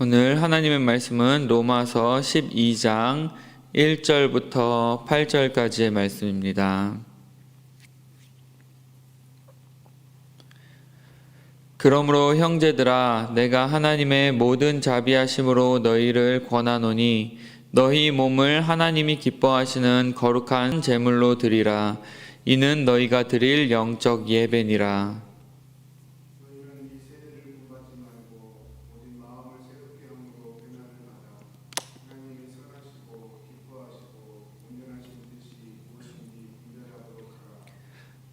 오늘 하나님의 말씀은 로마서 12장 1절부터 8절까지의 말씀입니다. 그러므로 형제들아, 내가 하나님의 모든 자비하심으로 너희를 권하노니 너희 몸을 하나님이 기뻐하시는 거룩한 제물로 드리라. 이는 너희가 드릴 영적 예배니라.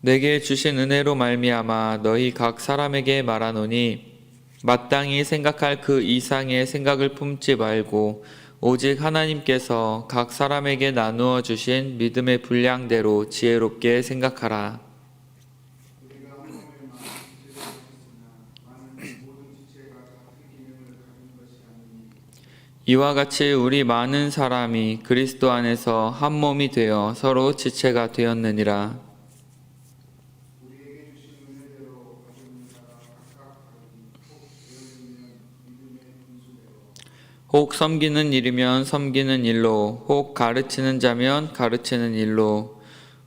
내게 주신 은혜로 말미암아 너희 각 사람에게 말하노니 마땅히 생각할 그 이상의 생각을 품지 말고 오직 하나님께서 각 사람에게 나누어 주신 믿음의 분량대로 지혜롭게 생각하라. 이와 같이 우리 많은 사람이 그리스도 안에서 한 몸이 되어 서로 지체가 되었느니라. 혹 섬기는 일이면 섬기는 일로, 혹 가르치는 자면 가르치는 일로,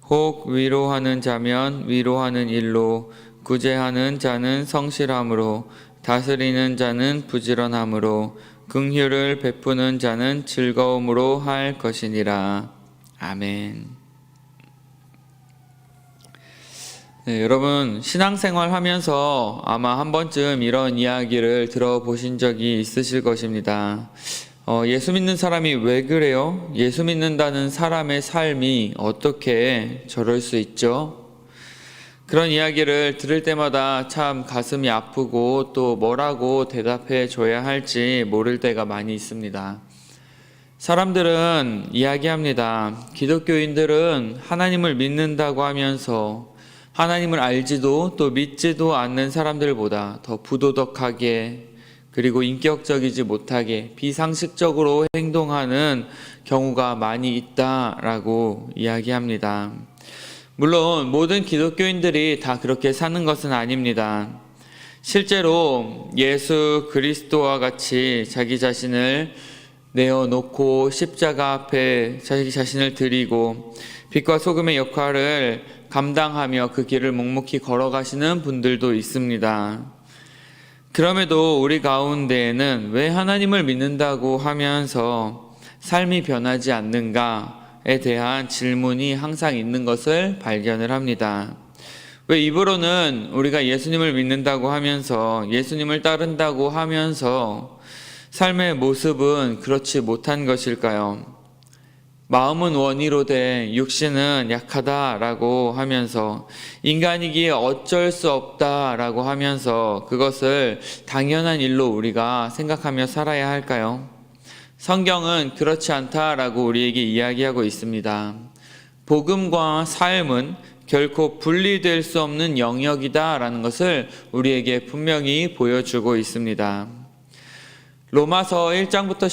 혹 위로하는 자면 위로하는 일로, 구제하는 자는 성실함으로, 다스리는 자는 부지런함으로, 긍휼을 베푸는 자는 즐거움으로 할 것이니라. 아멘. 네, 여러분 신앙생활 하면서 아마 한 번쯤 이런 이야기를 들어보신 적이 있으실 것입니다. 예수 믿는 사람이 왜 그래요? 예수 믿는다는 사람의 삶이 어떻게 저럴 수 있죠? 그런 이야기를 들을 때마다 참 가슴이 아프고 또 뭐라고 대답해 줘야 할지 모를 때가 많이 있습니다. 사람들은 이야기합니다. 기독교인들은 하나님을 믿는다고 하면서 하나님을 알지도 또 믿지도 않는 사람들보다 더 부도덕하게 그리고 인격적이지 못하게 비상식적으로 행동하는 경우가 많이 있다라고 이야기합니다. 물론 모든 기독교인들이 다 그렇게 사는 것은 아닙니다. 실제로 예수 그리스도와 같이 자기 자신을 내어놓고 십자가 앞에 자기 자신을 드리고 빛과 소금의 역할을 감당하며 그 길을 묵묵히 걸어가시는 분들도 있습니다. 그럼에도 우리 가운데에는 왜 하나님을 믿는다고 하면서 삶이 변하지 않는가에 대한 질문이 항상 있는 것을 발견을 합니다. 왜 입으로는 우리가 예수님을 믿는다고 하면서 예수님을 따른다고 하면서 삶의 모습은 그렇지 못한 것일까요? 마음은 원이로되 육신은 약하다라고 하면서 인간이기에 어쩔 수 없다라고 하면서 그것을 당연한 일로 우리가 생각하며 살아야 할까요? 성경은 그렇지 않다라고 우리에게 이야기하고 있습니다. 복음과 삶은 결코 분리될 수 없는 영역이다라는 것을 우리에게 분명히 보여주고 있습니다. 로마서 1장부터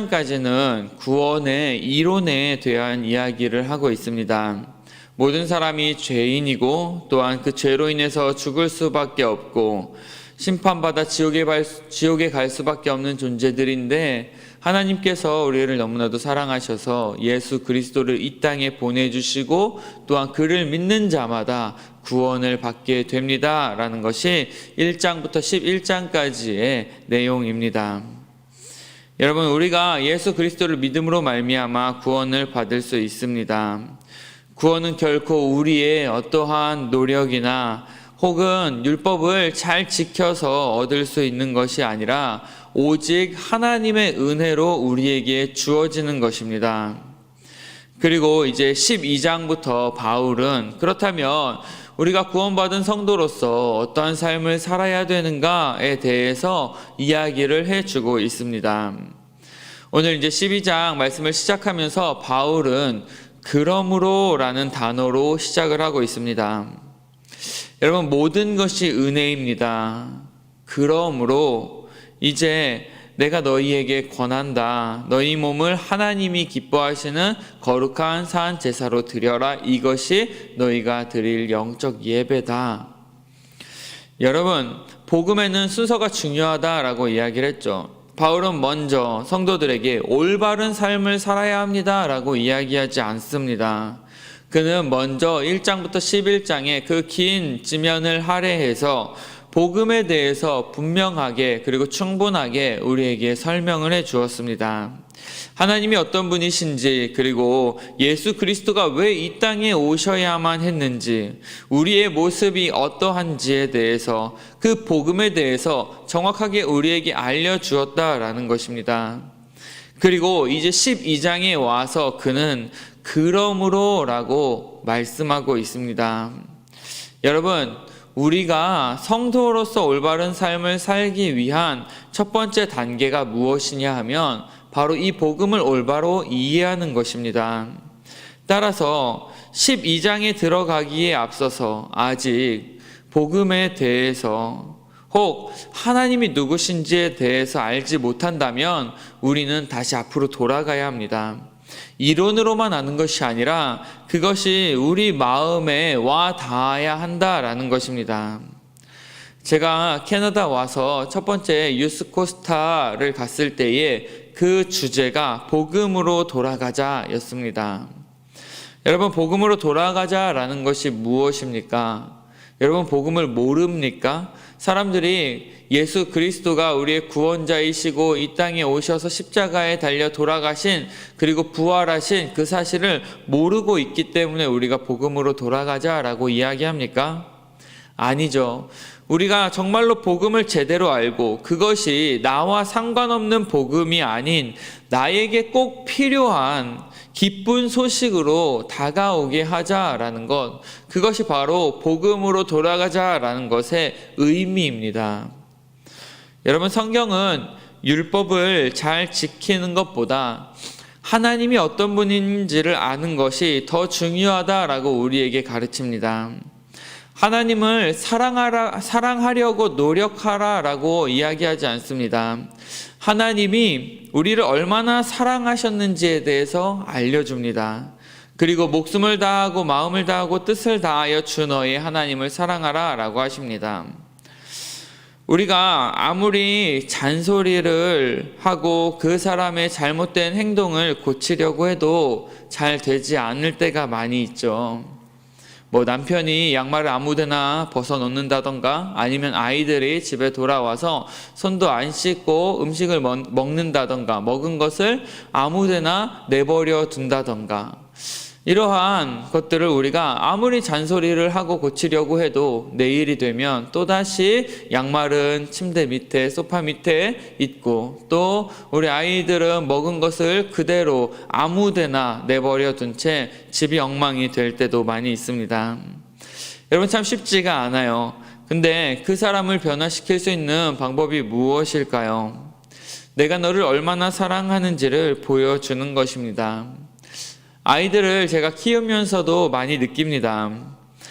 11장까지는 구원의 이론에 대한 이야기를 하고 있습니다. 모든 사람이 죄인이고 또한 그 죄로 인해서 죽을 수밖에 없고 심판받아 지옥에 갈 수밖에 없는 존재들인데 하나님께서 우리를 너무나도 사랑하셔서 예수 그리스도를 이 땅에 보내주시고 또한 그를 믿는 자마다 구원을 받게 됩니다 라는 것이 1장부터 11장까지의 내용입니다. 여러분, 우리가 예수 그리스도를 믿음으로 말미암아 구원을 받을 수 있습니다. 구원은 결코 우리의 어떠한 노력이나 혹은 율법을 잘 지켜서 얻을 수 있는 것이 아니라 오직 하나님의 은혜로 우리에게 주어지는 것입니다. 그리고 이제 12장부터 바울은 그렇다면 우리가 구원받은 성도로서 어떠한 삶을 살아야 되는가에 대해서 이야기를 해주고 있습니다. 오늘 이제 12장 말씀을 시작하면서 바울은 그러므로 라는 단어로 시작을 하고 있습니다. 여러분, 모든 것이 은혜입니다. 그러므로 이제 내가 너희에게 권한다. 너희 몸을 하나님이 기뻐하시는 거룩한 산 제사로 드려라. 이것이 너희가 드릴 영적 예배다. 여러분, 복음에는 순서가 중요하다라고 이야기를 했죠. 바울은 먼저 성도들에게 올바른 삶을 살아야 합니다라고 이야기하지 않습니다. 그는 먼저 1장부터 11장의 그 긴 지면을 할애해서 복음에 대해서 분명하게 그리고 충분하게 우리에게 설명을 해 주었습니다. 하나님이 어떤 분이신지, 그리고 예수 그리스도가 왜 이 땅에 오셔야만 했는지, 우리의 모습이 어떠한지에 대해서, 그 복음에 대해서 정확하게 우리에게 알려주었다라는 것입니다. 그리고 이제 12장에 와서 그는 그러므로 라고 말씀하고 있습니다. 여러분, 우리가 성도로서 올바른 삶을 살기 위한 첫 번째 단계가 무엇이냐 하면 바로 이 복음을 올바로 이해하는 것입니다. 따라서 12장에 들어가기에 앞서서 아직 복음에 대해서 혹 하나님이 누구신지에 대해서 알지 못한다면 우리는 다시 앞으로 돌아가야 합니다. 이론으로만 아는 것이 아니라 그것이 우리 마음에 와 닿아야 한다라는 것입니다. 제가 캐나다 와서 첫 번째 유스코스타를 갔을 때에 그 주제가 복음으로 돌아가자 였습니다. 여러분, 복음으로 돌아가자라는 것이 무엇입니까? 여러분, 복음을 모릅니까? 사람들이 예수 그리스도가 우리의 구원자이시고 이 땅에 오셔서 십자가에 달려 돌아가신, 그리고 부활하신 그 사실을 모르고 있기 때문에 우리가 복음으로 돌아가자라고 이야기합니까? 아니죠. 우리가 정말로 복음을 제대로 알고 그것이 나와 상관없는 복음이 아닌 나에게 꼭 필요한 기쁜 소식으로 다가오게 하자라는 것, 그것이 바로 복음으로 돌아가자라는 것의 의미입니다. 여러분, 성경은 율법을 잘 지키는 것보다 하나님이 어떤 분인지를 아는 것이 더 중요하다라고 우리에게 가르칩니다. 하나님을 사랑하려고 노력하라라고 이야기하지 않습니다. 하나님이 우리를 얼마나 사랑하셨는지에 대해서 알려줍니다. 그리고 목숨을 다하고 마음을 다하고 뜻을 다하여 주 너의 하나님을 사랑하라라고 하십니다. 우리가 아무리 잔소리를 하고 그 사람의 잘못된 행동을 고치려고 해도 잘 되지 않을 때가 많이 있죠. 남편이 양말을 아무데나 벗어놓는다던가, 아니면 아이들이 집에 돌아와서 손도 안 씻고 음식을 먹는다던가, 먹은 것을 아무데나 내버려 둔다던가, 이러한 것들을 우리가 아무리 잔소리를 하고 고치려고 해도 내일이 되면 또다시 양말은 침대 밑에, 소파 밑에 있고, 또 우리 아이들은 먹은 것을 그대로 아무데나 내버려 둔 채 집이 엉망이 될 때도 많이 있습니다. 여러분, 참 쉽지가 않아요. 근데 그 사람을 변화시킬 수 있는 방법이 무엇일까요? 내가 너를 얼마나 사랑하는지를 보여주는 것입니다. 아이들을 제가 키우면서도 많이 느낍니다.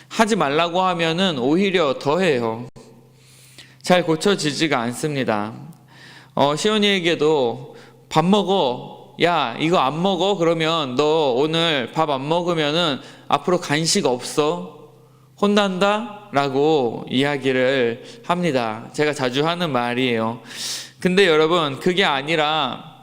하지 말라고 하면은 오히려 더 해요. 잘 고쳐지지가 않습니다. 시온이에게도 밥 먹어. 야, 이거 안 먹어? 그러면 너 오늘 밥 안 먹으면은 앞으로 간식 없어. 혼난다? 라고 이야기를 합니다. 제가 자주 하는 말이에요. 근데 여러분, 그게 아니라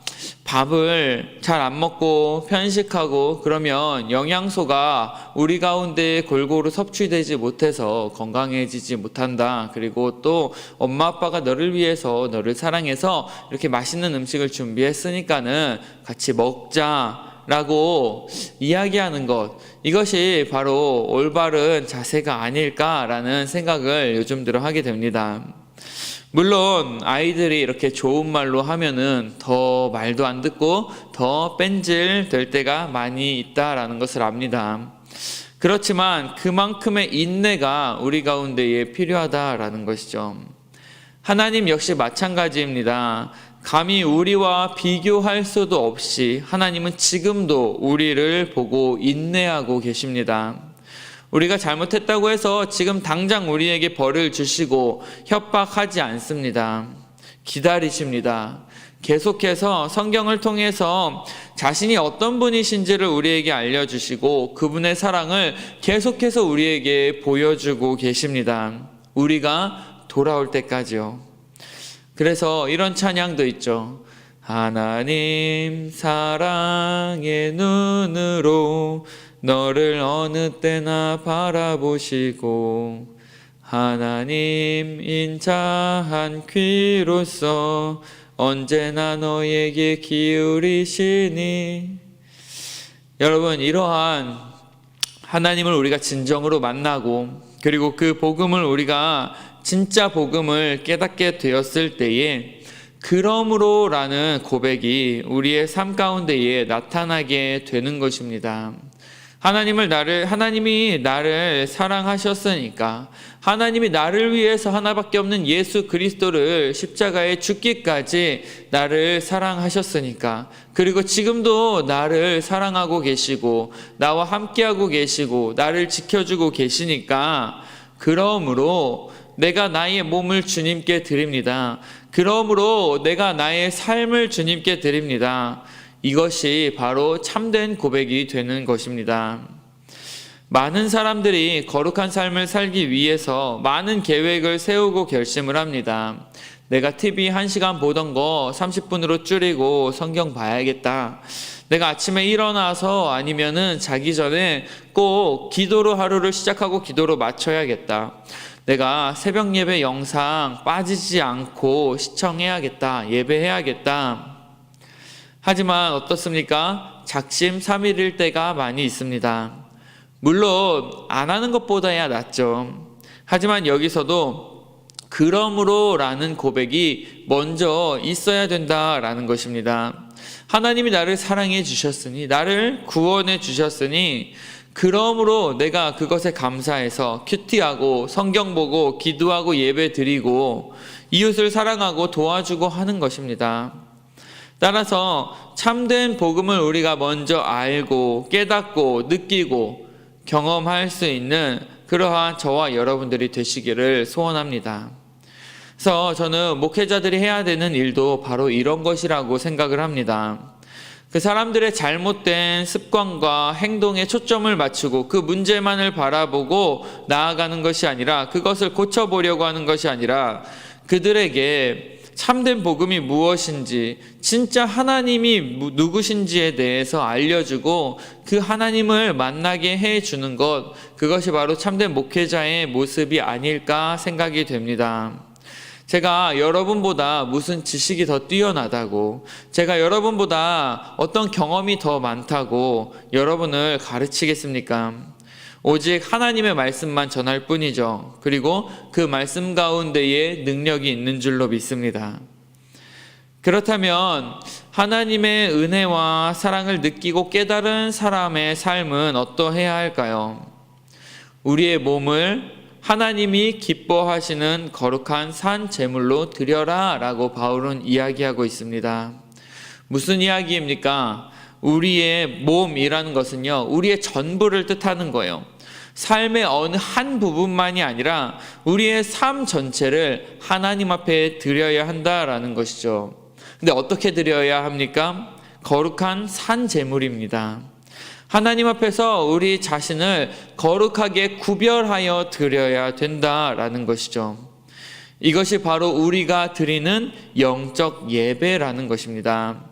밥을 잘 안 먹고 편식하고 그러면 영양소가 우리 가운데 골고루 섭취되지 못해서 건강해지지 못한다. 그리고 또 엄마 아빠가 너를 위해서, 너를 사랑해서 이렇게 맛있는 음식을 준비했으니까는 같이 먹자라고 이야기하는 것, 이것이 바로 올바른 자세가 아닐까라는 생각을 요즘 들어 하게 됩니다. 물론 아이들이 이렇게 좋은 말로 하면은 더 말도 안 듣고 더 뺀질 될 때가 많이 있다라는 것을 압니다. 그렇지만 그만큼의 인내가 우리 가운데에 필요하다라는 것이죠. 하나님 역시 마찬가지입니다. 감히 우리와 비교할 수도 없이 하나님은 지금도 우리를 보고 인내하고 계십니다. 우리가 잘못했다고 해서 지금 당장 우리에게 벌을 주시고 협박하지 않습니다. 기다리십니다. 계속해서 성경을 통해서 자신이 어떤 분이신지를 우리에게 알려주시고 그분의 사랑을 계속해서 우리에게 보여주고 계십니다. 우리가 돌아올 때까지요. 그래서 이런 찬양도 있죠. 하나님 사랑의 눈으로 너를 어느 때나 바라보시고 하나님 인자한 귀로서 언제나 너에게 기울이시니. 여러분, 이러한 하나님을 우리가 진정으로 만나고 그리고 그 복음을 우리가 진짜 복음을 깨닫게 되었을 때에 그러므로라는 고백이 우리의 삶 가운데에 나타나게 되는 것입니다. 하나님이 나를 사랑하셨으니까, 하나님이 나를 위해서 하나밖에 없는 예수 그리스도를 십자가에 죽기까지 나를 사랑하셨으니까, 그리고 지금도 나를 사랑하고 계시고 나와 함께하고 계시고 나를 지켜주고 계시니까, 그러므로 내가 나의 몸을 주님께 드립니다. 그러므로 내가 나의 삶을 주님께 드립니다. 이것이 바로 참된 고백이 되는 것입니다. 많은 사람들이 거룩한 삶을 살기 위해서 많은 계획을 세우고 결심을 합니다. 내가 TV 1시간 보던 거 30분으로 줄이고 성경 봐야겠다. 내가 아침에 일어나서 아니면은 자기 전에 꼭 기도로 하루를 시작하고 기도로 마쳐야겠다. 내가 새벽 예배 영상 빠지지 않고 시청해야겠다. 예배해야겠다. 하지만 어떻습니까? 작심삼일일 때가 많이 있습니다. 물론 안 하는 것보다야 낫죠. 하지만 여기서도 그러므로라는 고백이 먼저 있어야 된다라는 것입니다. 하나님이 나를 사랑해 주셨으니, 나를 구원해 주셨으니, 그러므로 내가 그것에 감사해서 큐티하고 성경 보고 기도하고 예배 드리고 이웃을 사랑하고 도와주고 하는 것입니다. 따라서 참된 복음을 우리가 먼저 알고 깨닫고 느끼고 경험할 수 있는 그러한 저와 여러분들이 되시기를 소원합니다. 그래서 저는 목회자들이 해야 되는 일도 바로 이런 것이라고 생각을 합니다. 그 사람들의 잘못된 습관과 행동에 초점을 맞추고 그 문제만을 바라보고 나아가는 것이 아니라, 그것을 고쳐보려고 하는 것이 아니라, 그들에게 참된 복음이 무엇인지, 진짜 하나님이 누구신지에 대해서 알려주고 그 하나님을 만나게 해주는 것, 그것이 바로 참된 목회자의 모습이 아닐까 생각이 됩니다. 제가 여러분보다 무슨 지식이 더 뛰어나다고, 제가 여러분보다 어떤 경험이 더 많다고 여러분을 가르치겠습니까? 오직 하나님의 말씀만 전할 뿐이죠. 그리고 그 말씀 가운데에 능력이 있는 줄로 믿습니다. 그렇다면 하나님의 은혜와 사랑을 느끼고 깨달은 사람의 삶은 어떠해야 할까요? 우리의 몸을 하나님이 기뻐하시는 거룩한 산 제물로 드려라 라고 바울은 이야기하고 있습니다. 무슨 이야기입니까? 우리의 몸이라는 것은요, 우리의 전부를 뜻하는 거예요. 삶의 어느 한 부분만이 아니라 우리의 삶 전체를 하나님 앞에 드려야 한다라는 것이죠. 근데 어떻게 드려야 합니까? 거룩한 산 제물입니다. 하나님 앞에서 우리 자신을 거룩하게 구별하여 드려야 된다라는 것이죠. 이것이 바로 우리가 드리는 영적 예배라는 것입니다.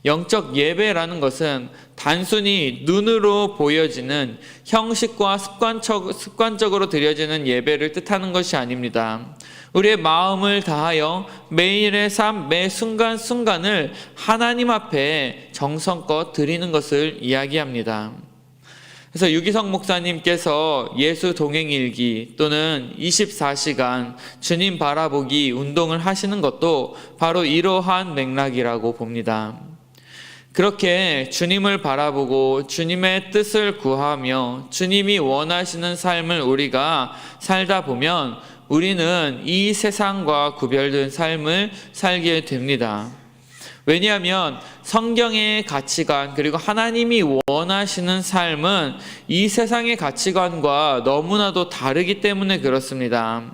영적 예배라는 것은 단순히 눈으로 보여지는 형식과 습관적으로 드려지는 예배를 뜻하는 것이 아닙니다. 우리의 마음을 다하여 매일의 삶, 매 순간순간을 하나님 앞에 정성껏 드리는 것을 이야기합니다. 그래서 유기성 목사님께서 예수 동행일기 또는 24시간 주님 바라보기 운동을 하시는 것도 바로 이러한 맥락이라고 봅니다. 그렇게 주님을 바라보고 주님의 뜻을 구하며 주님이 원하시는 삶을 우리가 살다 보면 우리는 이 세상과 구별된 삶을 살게 됩니다. 왜냐하면 성경의 가치관 그리고 하나님이 원하시는 삶은 이 세상의 가치관과 너무나도 다르기 때문에 그렇습니다.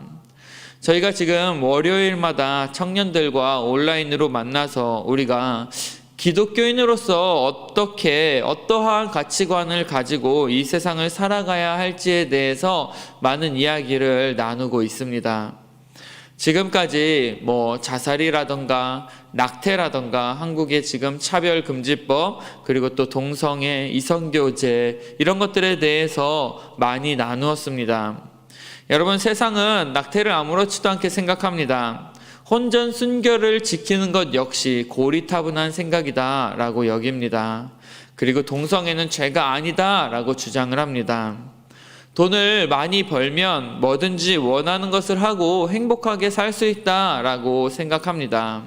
저희가 지금 월요일마다 청년들과 온라인으로 만나서 우리가 기독교인으로서 어떠한 가치관을 가지고 이 세상을 살아가야 할지에 대해서 많은 이야기를 나누고 있습니다. 지금까지 뭐 자살이라던가 낙태라던가 한국의 지금 차별금지법 그리고 또 동성애, 이성교제 이런 것들에 대해서 많이 나누었습니다. 여러분, 세상은 낙태를 아무렇지도 않게 생각합니다. 혼전 순결을 지키는 것 역시 고리타분한 생각이다 라고 여깁니다. 그리고 동성애는 죄가 아니다 라고 주장을 합니다. 돈을 많이 벌면 뭐든지 원하는 것을 하고 행복하게 살 수 있다 라고 생각합니다.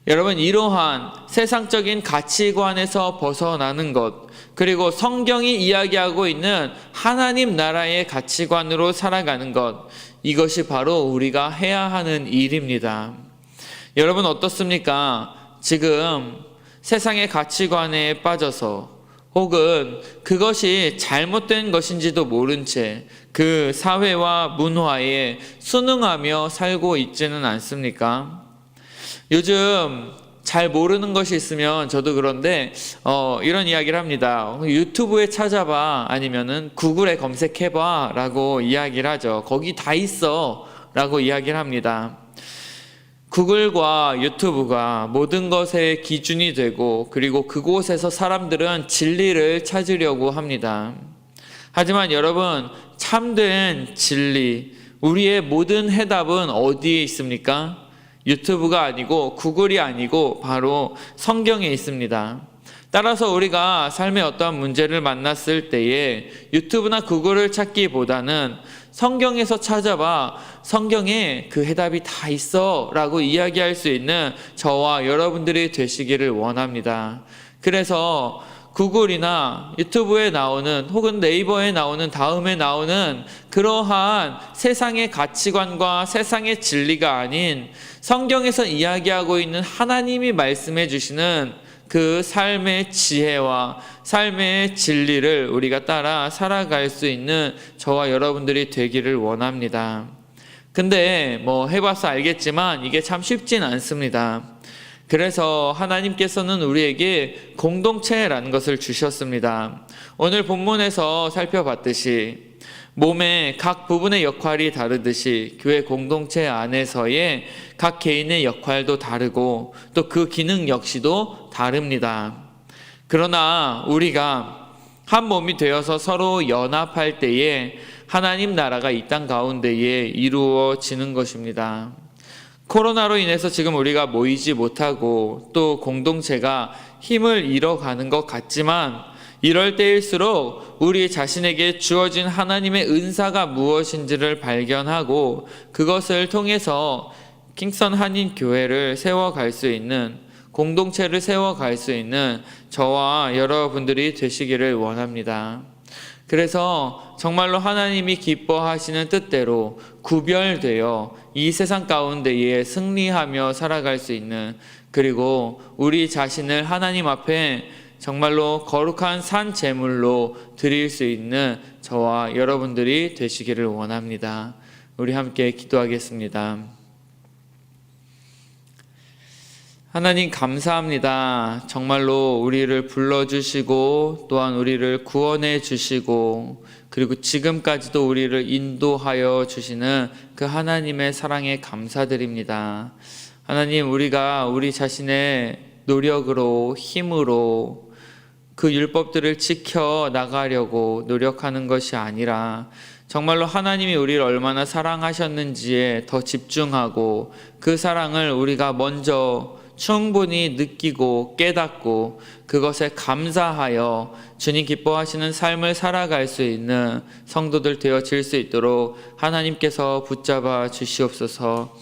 여러분, 이러한 세상적인 가치관에서 벗어나는 것, 그리고 성경이 이야기하고 있는 하나님 나라의 가치관으로 살아가는 것, 이것이 바로 우리가 해야 하는 일입니다. 여러분, 어떻습니까? 지금 세상의 가치관에 빠져서 혹은 그것이 잘못된 것인지도 모른 채 그 사회와 문화에 순응하며 살고 있지는 않습니까? 요즘 잘 모르는 것이 있으면 저도 그런데 이런 이야기를 합니다. 유튜브에 찾아봐, 아니면은 구글에 검색해봐 라고 이야기를 하죠. 거기 다 있어 라고 이야기를 합니다. 구글과 유튜브가 모든 것의 기준이 되고, 그리고 그곳에서 사람들은 진리를 찾으려고 합니다. 하지만 여러분, 참된 진리, 우리의 모든 해답은 어디에 있습니까? 유튜브가 아니고 구글이 아니고 바로 성경에 있습니다. 따라서 우리가 삶의 어떠한 문제를 만났을 때에 유튜브나 구글을 찾기보다는 성경에서 찾아봐, 성경에 그 해답이 다 있어 라고 이야기할 수 있는 저와 여러분들이 되시기를 원합니다. 그래서 구글이나 유튜브에 나오는 혹은 네이버에 나오는 다음에 나오는 그러한 세상의 가치관과 세상의 진리가 아닌 성경에서 이야기하고 있는 하나님이 말씀해 주시는 그 삶의 지혜와 삶의 진리를 우리가 따라 살아갈 수 있는 저와 여러분들이 되기를 원합니다. 근데 뭐 해봐서 알겠지만 이게 참 쉽진 않습니다. 그래서 하나님께서는 우리에게 공동체라는 것을 주셨습니다. 오늘 본문에서 살펴봤듯이 몸의 각 부분의 역할이 다르듯이 교회 공동체 안에서의 각 개인의 역할도 다르고 또 그 기능 역시도 다릅니다. 그러나 우리가 한 몸이 되어서 서로 연합할 때에 하나님 나라가 이 땅 가운데에 이루어지는 것입니다. 코로나로 인해서 지금 우리가 모이지 못하고 또 공동체가 힘을 잃어가는 것 같지만, 이럴 때일수록 우리 자신에게 주어진 하나님의 은사가 무엇인지를 발견하고 그것을 통해서 킹선 한인교회를 세워갈 수 있는, 공동체를 세워갈 수 있는 저와 여러분들이 되시기를 원합니다. 그래서 정말로 하나님이 기뻐하시는 뜻대로 구별되어 이 세상 가운데에 승리하며 살아갈 수 있는, 그리고 우리 자신을 하나님 앞에 정말로 거룩한 산 제물로 드릴 수 있는 저와 여러분들이 되시기를 원합니다. 우리 함께 기도하겠습니다. 하나님, 감사합니다. 정말로 우리를 불러주시고 또한 우리를 구원해 주시고 그리고 지금까지도 우리를 인도하여 주시는 그 하나님의 사랑에 감사드립니다. 하나님, 우리가 우리 자신의 노력으로, 힘으로 그 율법들을 지켜 나가려고 노력하는 것이 아니라 정말로 하나님이 우리를 얼마나 사랑하셨는지에 더 집중하고 그 사랑을 우리가 먼저 충분히 느끼고 깨닫고 그것에 감사하여 주님 기뻐하시는 삶을 살아갈 수 있는 성도들 되어질 수 있도록 하나님께서 붙잡아 주시옵소서.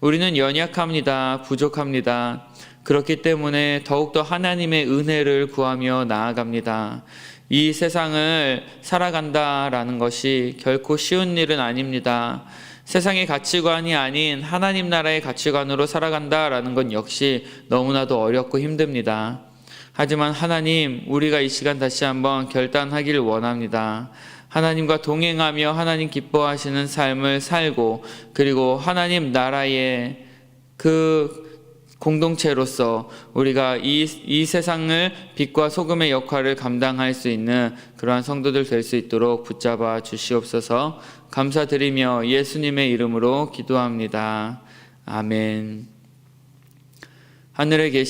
우리는 연약합니다. 부족합니다. 그렇기 때문에 더욱더 하나님의 은혜를 구하며 나아갑니다. 이 세상을 살아간다라는 것이 결코 쉬운 일은 아닙니다. 세상의 가치관이 아닌 하나님 나라의 가치관으로 살아간다라는 건 역시 너무나도 어렵고 힘듭니다. 하지만 하나님, 우리가 이 시간 다시 한번 결단하기를 원합니다. 하나님과 동행하며 하나님 기뻐하시는 삶을 살고 그리고 하나님 나라의 그 공동체로서 우리가 이 세상을 빛과 소금의 역할을 감당할 수 있는 그러한 성도들 될 수 있도록 붙잡아 주시옵소서. 감사드리며 예수님의 이름으로 기도합니다. 아멘. 하늘에 계신